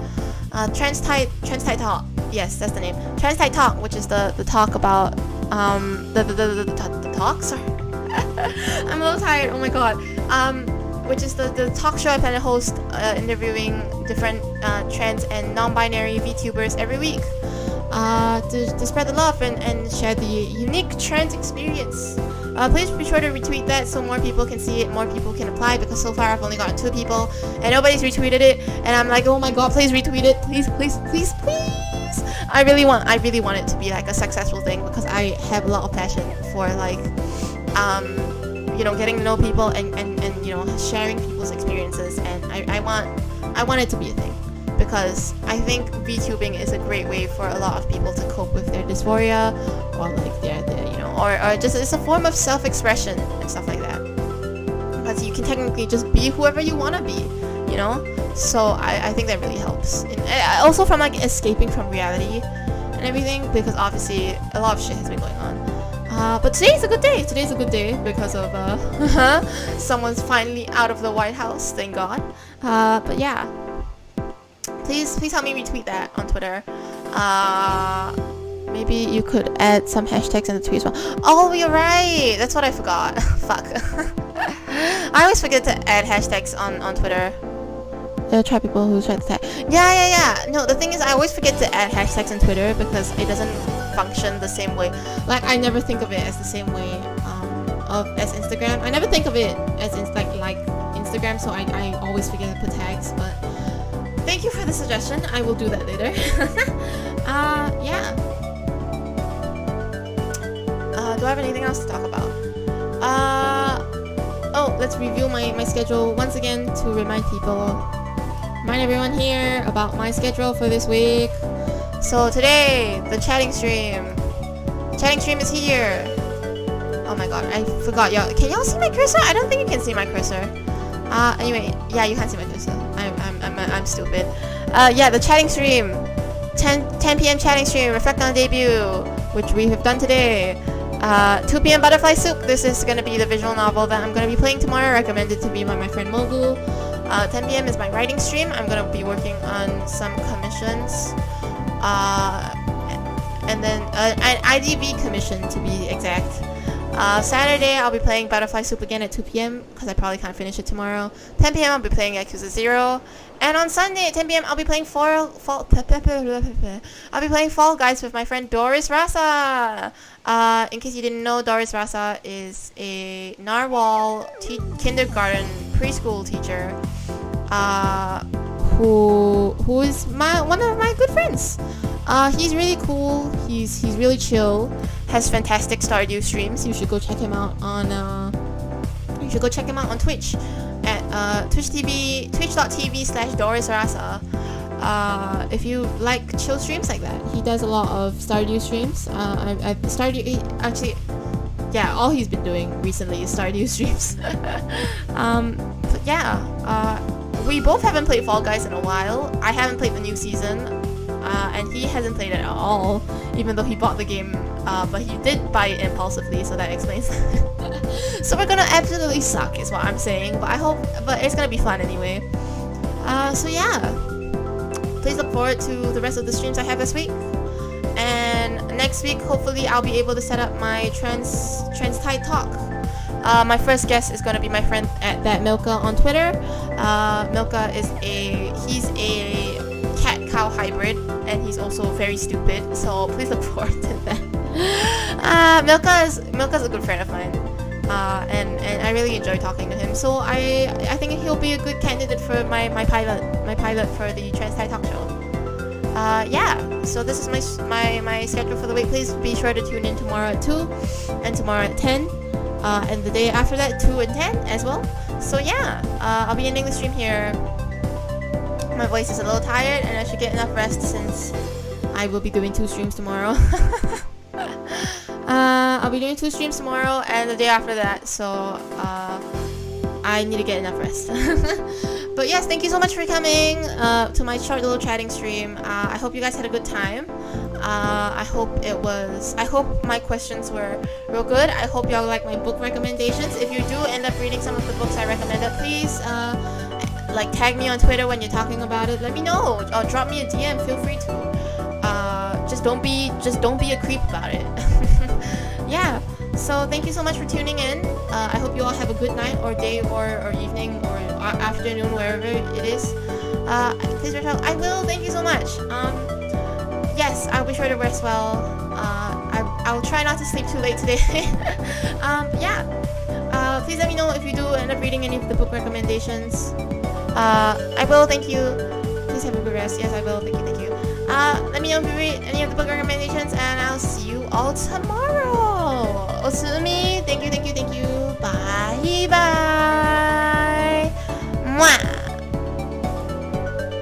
trans Thai talk. Yes, that's the name. Trans Thai talk, which is the talk about the talk. Sorry, I'm a little tired. Oh my god. Which is the talk show I plan to host, interviewing different trans and non-binary VTubers every week. To spread the love and share the unique trans experience. Please be sure to retweet that so more people can see it, more people can apply, because so far I've only gotten 2 people and nobody's retweeted it, and I'm like, oh my god, please retweet it, please. I really want it to be like a successful thing, because I have a lot of passion for like you know, getting to know people and you know, sharing people's experiences, and I want it to be a thing. Because I think VTubing is a great way for a lot of people to cope with their dysphoria, or like their you know, or just it's a form of self-expression and stuff like that. Because you can technically just be whoever you want to be, you know. So I think that really helps. And also from like escaping from reality and everything, because obviously a lot of shit has been going on. But today's a good day. Today's a good day because of someone's finally out of the White House. Thank God. But yeah. Please help me retweet that on Twitter. Maybe you could add some hashtags in the tweet as well. Oh, you're right. That's what I forgot. Fuck. I always forget to add hashtags on Twitter. Try people who try to tag. Yeah. No, the thing is, I always forget to add hashtags on Twitter because it doesn't function the same way. Like, I never think of it as the same way of as Instagram. I never think of it as like Instagram, so I always forget to put tags. But thank you for the suggestion. I will do that later. Yeah. Do I have anything else to talk about? Oh, let's review my schedule once again to remind everyone here about my schedule for this week. So today, the chatting stream. The chatting stream is here. Oh my god, I forgot y'all. Can y'all see my cursor? I don't think you can see my cursor. Anyway, yeah, you can't see my cursor. I'm stupid. Yeah, the chatting stream. 10 p.m. chatting stream. Reflect on debut, which we have done today. 2 p.m. Butterfly Soup. This is gonna be the visual novel that I'm gonna be playing tomorrow. Recommended to me by my friend Mogu. 10 p.m. is my writing stream. I'm gonna be working on some commissions. And then an IDV commission to be exact. Saturday I'll be playing Butterfly Soup again at 2 p.m. because I probably can't finish it tomorrow. 10 p.m. I'll be playing Yakuza 0. And on Sunday at 10 p.m. I'll be playing Fall Guys with my friend Doris Rasa. In case you didn't know, Doris Rasa is a Narwhal kindergarten preschool teacher who is one of my good friends. He's really cool. He's really chill. Has fantastic Stardew streams. You should go check him out on Twitch at twitch.tv/DorisRasa. If you like chill streams like that, he does a lot of Stardew streams. Actually, yeah, all he's been doing recently is Stardew streams. But yeah, we both haven't played Fall Guys in a while. I haven't played the new season, and he hasn't played it at all, even though he bought the game. But he did buy it impulsively, so that explains. So we're gonna absolutely suck, is what I'm saying. But it's gonna be fun anyway. So yeah, please look forward to the rest of the streams I have this week. And next week, hopefully, I'll be able to set up my trans Thai talk. My first guest is gonna be my friend at that Milka on Twitter. Milka he's a cat-cow hybrid, and he's also very stupid. So please look forward to that. Milka's a good friend of mine, and I really enjoy talking to him. So I think he'll be a good candidate for my pilot for the Trans Thai Talk Show. Yeah. So this is my schedule for the week. Please be sure to tune in tomorrow at 2, and tomorrow at 10, and the day after that 2 and 10 as well. So yeah, I'll be ending the stream here. My voice is a little tired, and I should get enough rest since I will be doing 2 streams tomorrow. I'll be doing 2 streams tomorrow and the day after that, so I need to get enough rest. But yes, thank you so much for coming to my short little chatting stream. I hope you guys had a good time. I hope my questions were real good. I hope y'all like my book recommendations. If you do end up reading some of the books I recommended, please like tag me on Twitter when you're talking about it. Let me know, or drop me a DM. Feel free to. Just don't be a creep about it. Yeah. So thank you so much for tuning in. I hope you all have a good night or day or evening or afternoon, wherever it is. Please rest well. I will. Thank you so much. Yes, I'll be sure to rest well. I'll try not to sleep too late today. Yeah. Please let me know if you do end up reading any of the book recommendations. I will. Thank you. Please have a good rest. Yes, I will. Thank you. Let me know if you read any of the book recommendations, and I'll see you all tomorrow. おつみ